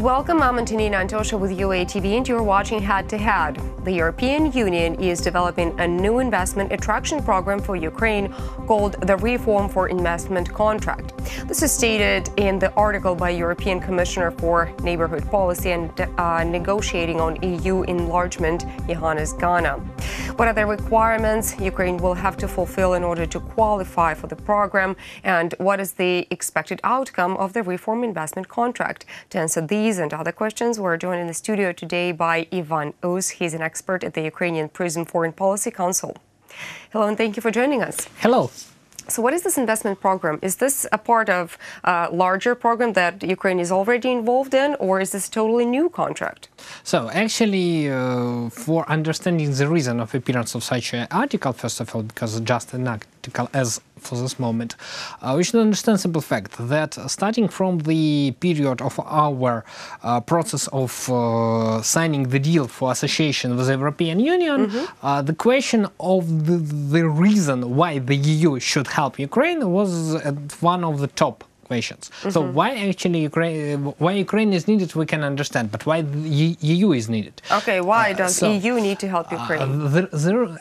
welcome. I'm Antonina Antosha with UATV, and you're watching Head to Head. The European Union is developing a new investment attraction program for Ukraine called the Reform for Investment Contract. This is stated in the article by European Commissioner for Neighborhood Policy and Negotiating on EU Enlargement, Johannes Ghana. What are the requirements Ukraine will have to fulfill in order to qualify for the program, and what is the expected outcome of the Reform Investment Contract? To answer these and other questions, we're joined in the studio today by Ivan Uz. He's an expert at the Ukrainian Prism Foreign Policy Council. Hello, and thank you for joining us. Hello. So what is this investment program? Is this a part of a larger program that Ukraine is already involved in, or is this a totally new contract? So actually, for understanding the reason of appearance of such an article, first of all, because just an article as for this moment, we should understand the simple fact that starting from the period of our process of signing the deal for association with the European Union, the question of the reason why the EU should help Ukraine was one of the top questions. So why actually Ukraine is needed, we can understand, but why the EU is needed? Okay, why does EU need to help Ukraine?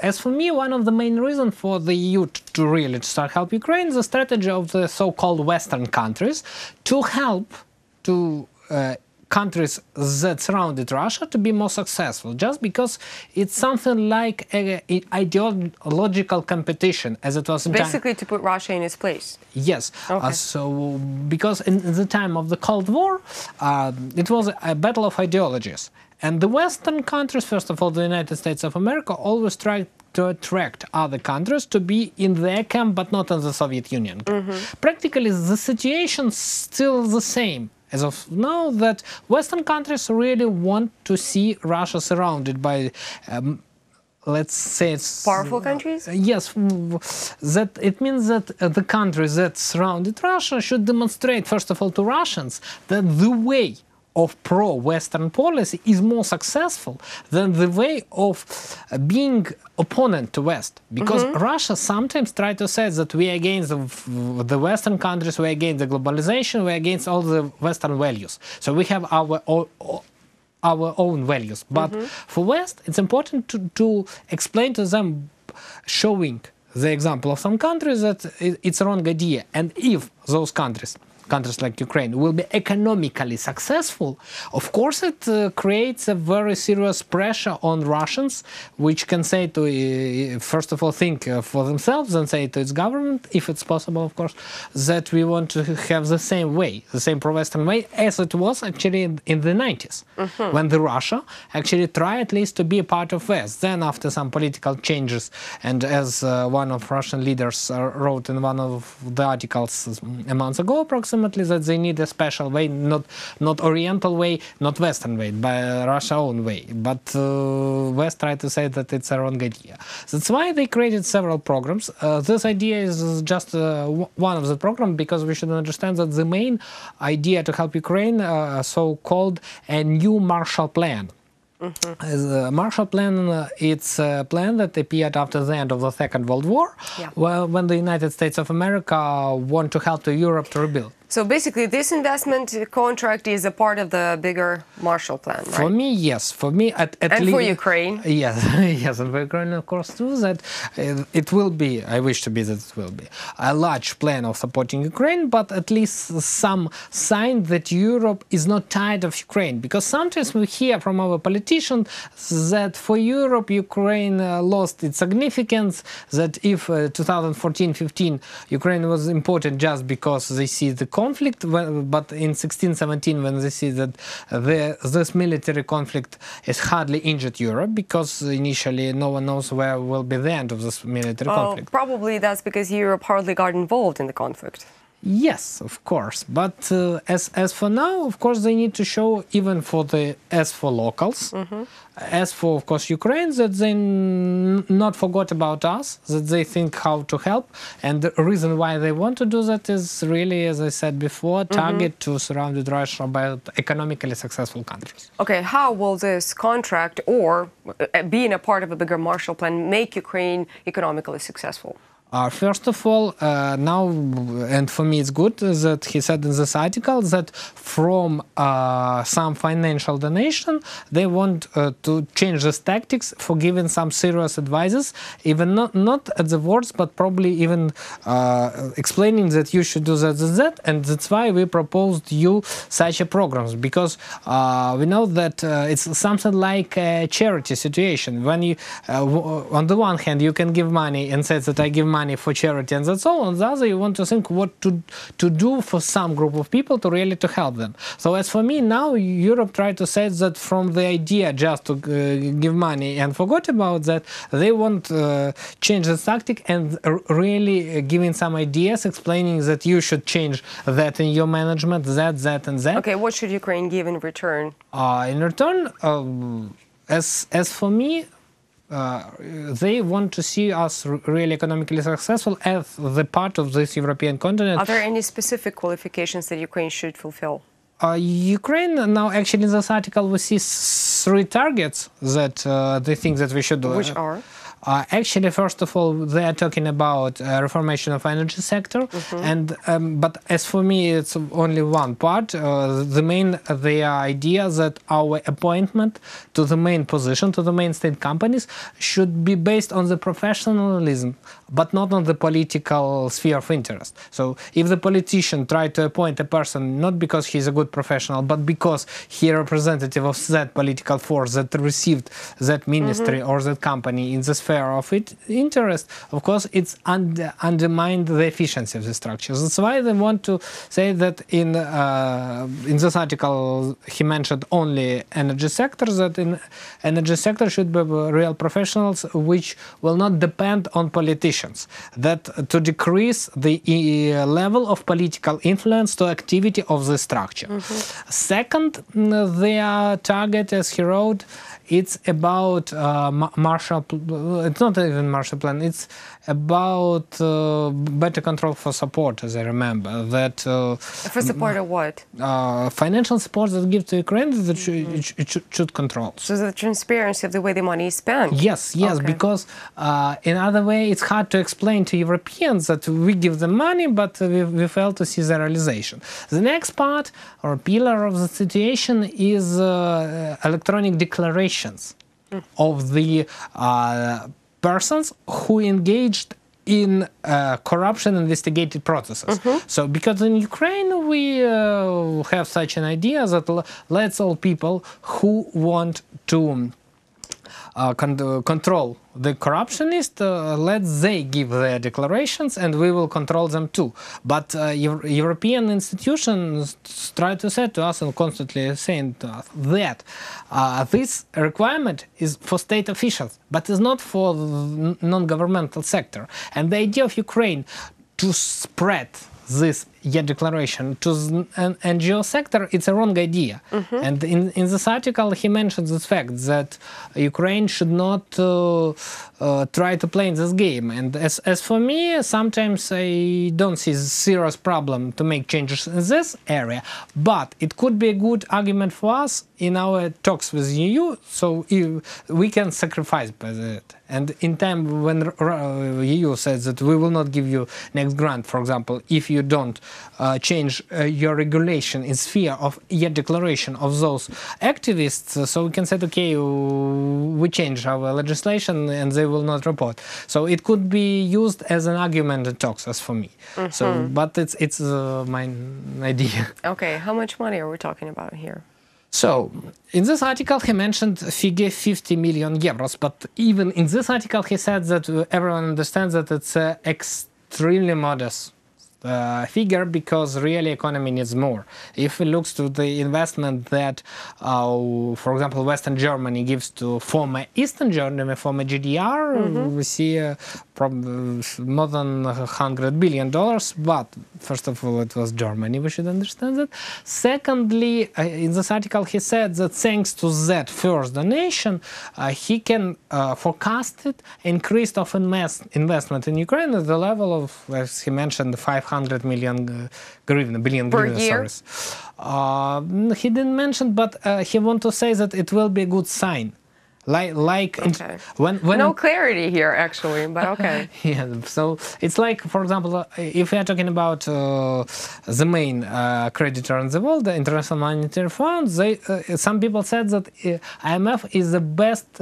As for me, one of the main reasons for the EU to really start help Ukraine is the strategy of the so-called Western countries to help countries that surrounded Russia to be more successful, just because it's something like an ideological competition, as it was in basically to put Russia in its place. Yes. Okay. So because in the time of the Cold War, it was a battle of ideologies. And the Western countries, first of all, the United States of America, always tried to attract other countries to be in their camp, but not in the Soviet Union. Practically, the situation is still the same as of now, that Western countries really want to see Russia surrounded by, let's say, it's powerful countries? Yes, that it means that the countries that surrounded Russia should demonstrate, first of all, to Russians that the way of pro-Western policy is more successful than the way of being opponent to West. Because Russia sometimes tries to say that we are against the Western countries, we are against the globalization, we are against all the Western values. So we have our own values. But for West, it's important to explain to them, showing the example of some countries, that it's a wrong idea. And if those countries like Ukraine will be economically successful, of course it creates a very serious pressure on Russians, which can say to, first of all, think for themselves and say to its government, if it's possible, of course, that we want to have the same way, the same pro-Western way, as it was actually in the 90s, when the Russia actually tried at least to be a part of West. Then after some political changes, and as one of Russian leaders wrote in one of the articles a month ago approximately, that they need a special way, not Oriental way, not Western way, but Russia own way. But West tried to say that it's a wrong idea. That's why they created several programs. This idea is just one of the programs, because we should understand that the main idea to help Ukraine, so-called a new Marshall Plan. The Marshall Plan, it's a plan that appeared after the end of the Second World War, when the United States of America want to help Europe to rebuild. So basically, this investment contract is a part of the bigger Marshall Plan, right? For me, yes. For me, at least. And for Ukraine? Yes, yes, and for Ukraine, of course, too, that it will be, I wish to be that it will be, a large plan of supporting Ukraine, but at least some sign that Europe is not tired of Ukraine. Because sometimes we hear from our politicians that for Europe, Ukraine lost its significance, that if 2014-15 Ukraine was important just because they see the conflict, but in 16-17 when they see that this military conflict has hardly injured Europe, because initially no one knows where will be the end of this military conflict. Probably that's because Europe hardly got involved in the conflict. Yes, of course, but as for now, of course, they need to show, even for as for locals, as for, of course, Ukraine, that they not forgot about us, that they think how to help, and the reason why they want to do that is really, as I said before, target to surround Russia by economically successful countries. Okay, how will this contract, or being a part of a bigger Marshall Plan, make Ukraine economically successful? First of all, now, and for me it's good that he said in this article that from some financial donation, they want to change this tactics for giving some serious advices, even not at the words, but probably even explaining that you should do that, and that's why we proposed you such a programs, because we know that it's something like a charity situation. When you, on the one hand, you can give money and say that I give money for charity and that's all. On the other, you want to think what to do for some group of people to really to help them. So as for me, now Europe tried to say that from the idea just to give money and forgot about that, they want to change the tactic and really giving some ideas, explaining that you should change that in your management, that and that. Okay, what should Ukraine give in return? In return, as for me, they want to see us really economically successful as the part of this European continent. Are there any specific qualifications that Ukraine should fulfill? Ukraine, now actually in this article we see 3 targets that they think that we should do. Which are? Actually, first of all, they are talking about reformation of energy sector, and but as for me, it's only one part. The idea that our appointment to the main position, to the main state companies, should be based on the professionalism, but not on the political sphere of interest. So, if the politician try to appoint a person not because he's a good professional, but because he representative of that political force that received that ministry or that company in the sphere of interest, of course, it's undermined the efficiency of the structures. That's why they want to say that in this article he mentioned only energy sector, that in energy sector should be real professionals which will not depend on politicians, that to decrease the level of political influence to activity of the structure. Second, their target, as he wrote, it's about Marshall. It's not even Marshall Plan. It's about better control for support, as I remember. That for support of what? Financial support that gives to Ukraine that it should control. So the transparency of the way the money is spent. Yes, okay. Because in other way it's hard to explain to Europeans that we give them money, but we fail to see the realization. The next part or pillar of the situation is electronic declarations of the persons who engaged in corruption investigated processes. So, because in Ukraine we have such an idea that let's all people who want to control the corruptionists, let they give their declarations and we will control them too. But European institutions try to say to us and constantly saying to us that this requirement is for state officials, but is not for the non-governmental sector. And the idea of Ukraine to spread this declaration to the NGO sector, it's a wrong idea. And in this article he mentions this fact that Ukraine should not try to play in this game. And as for me, sometimes I don't see a serious problem to make changes in this area, but it could be a good argument for us in our talks with the EU, so we can sacrifice by that. And in time when EU says that we will not give you next grant, for example, if you don't change your regulation in sphere of declaration of those activists, so we can say, okay, we change our legislation and they will not report. So it could be used as an argument in talks, as for me. So, but it's my idea. Okay, how much money are we talking about here? So, in this article he mentioned figure 50 million euros, but even in this article he said that everyone understands that it's extremely modest figure because really economy needs more. If we look to the investment that, for example, Western Germany gives to former Eastern Germany, former GDR, we see more than $100 billion, but first of all, it was Germany, we should understand that. Secondly, in this article he said that thanks to that first donation, he can forecast it increase of investment in Ukraine at the level of, as he mentioned, 500 million billion per year. He didn't mention, but he want to say that it will be a good sign. Okay. No clarity here, actually, but okay. Yeah, so it's like, for example, if we are talking about the main creditor in the world, the International Monetary Fund, some people said that IMF is the best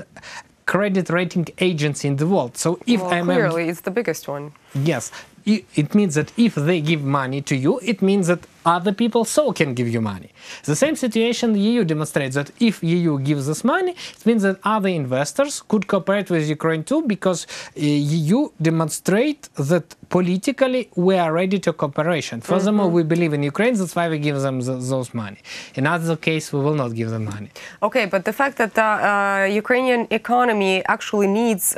credit rating agency in the world. So if IMF, clearly, it's the biggest one. Yes, it means that if they give money to you, it means that other people so can give you money. The same situation the EU demonstrates that if EU gives us money, it means that other investors could cooperate with Ukraine too, because EU demonstrate that politically we are ready to cooperation. Furthermore, we believe in Ukraine, that's why we give them those money. In other case, we will not give them money. Okay, but the fact that the Ukrainian economy actually needs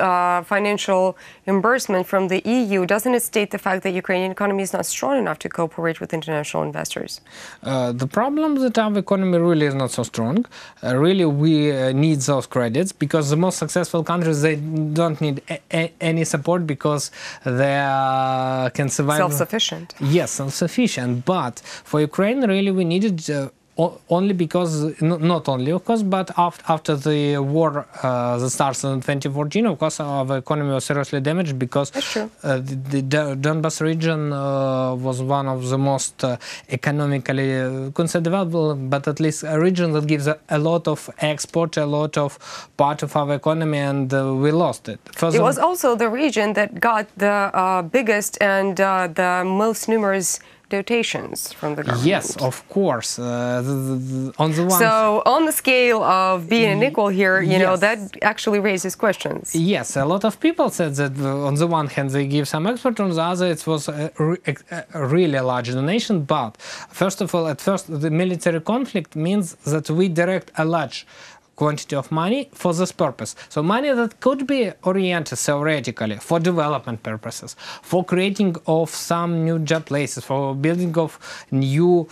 financial reimbursement from the EU, doesn't it state the fact that Ukrainian economy is not strong enough to cooperate with international investors? The problem that our economy really is not so strong. Really, we need those credits because the most successful countries, they don't need any support because they can survive. Self-sufficient. Yes, self-sufficient. But for Ukraine, really, we needed only because, not only of course, but after the war that starts in 2014, of course, our economy was seriously damaged because the Donbas region was one of the most economically considered developed, but at least a region that gives a lot of export, a lot of part of our economy, and we lost it. It was also the region that got the biggest and the most numerous dotations from the government. Yes, of course. On the one. So, on the scale of being unequal here, you know, that actually raises questions. Yes, a lot of people said that on the one hand they give some export, on the other it was a really large donation. But first of all, at first, the military conflict means that we direct a large quantity of money for this purpose. So money that could be oriented theoretically for development purposes, for creating of some new job places, for building of new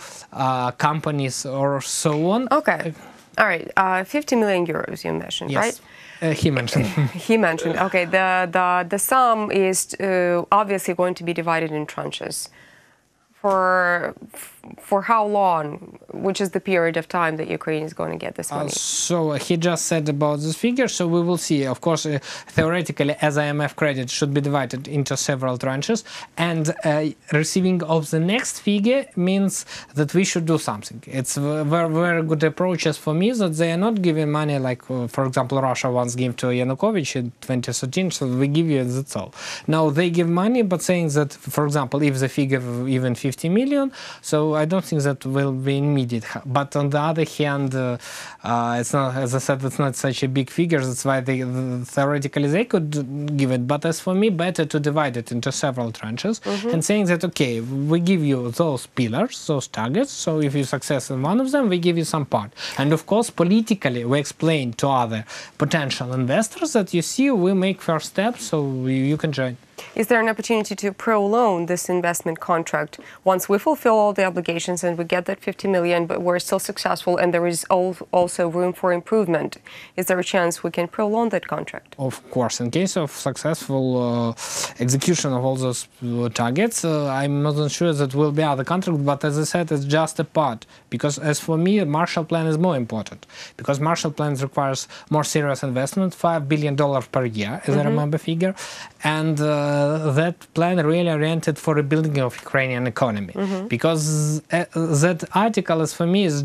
companies or so on. Okay. All right. 50 million euros you mentioned, yes. right? He mentioned. He mentioned. Okay. The sum is obviously going to be divided in tranches. For how long, which is the period of time that Ukraine is going to get this money? So he just said about this figure, so we will see. Of course, theoretically, as IMF credit should be divided into several tranches, and receiving of the next figure means that we should do something. It's very, very good approaches for me that they are not giving money like, for example, Russia once gave to Yanukovych in 2013, so we give you, that's all. Now they give money, but saying that, for example, if the figure even 50 million, so I don't think that will be immediate. But on the other hand, it's not, as I said, it's not such a big figure. That's why theoretically they could give it. But as for me, better to divide it into several tranches and saying that, okay, we give you those pillars, those targets. So if you success in one of them, we give you some part. And of course, politically, we explain to other potential investors that you see, we make first steps, so you can join. Is there an opportunity to prolong this investment contract once we fulfill all the obligations and we get that 50 million, but we're still successful and there is also room for improvement? Is there a chance we can prolong that contract? Of course. In case of successful execution of all those targets, I'm not sure that will be other contracts, but as I said, it's just a part. Because as for me, Marshall Plan is more important. Because Marshall Plan requires more serious investment, $5 billion per year, as I remember figure. And that plan really oriented for rebuilding of Ukrainian economy. Because that article, as for me, is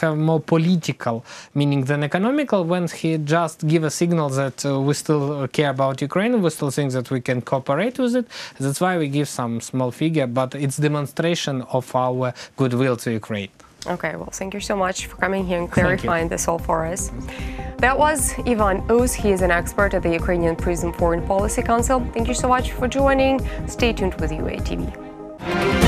have more political meaning than economical, when he just give a signal that we still care about Ukraine, we still think that we can cooperate with it. That's why we give some small figure, but it's demonstration of our goodwill to Ukraine. Okay, well, thank you so much for coming here and clarifying this all for us. That was Ivan Uz. He is an expert at the Ukrainian Prism Foreign Policy Council. Thank you so much for joining. Stay tuned with UATV.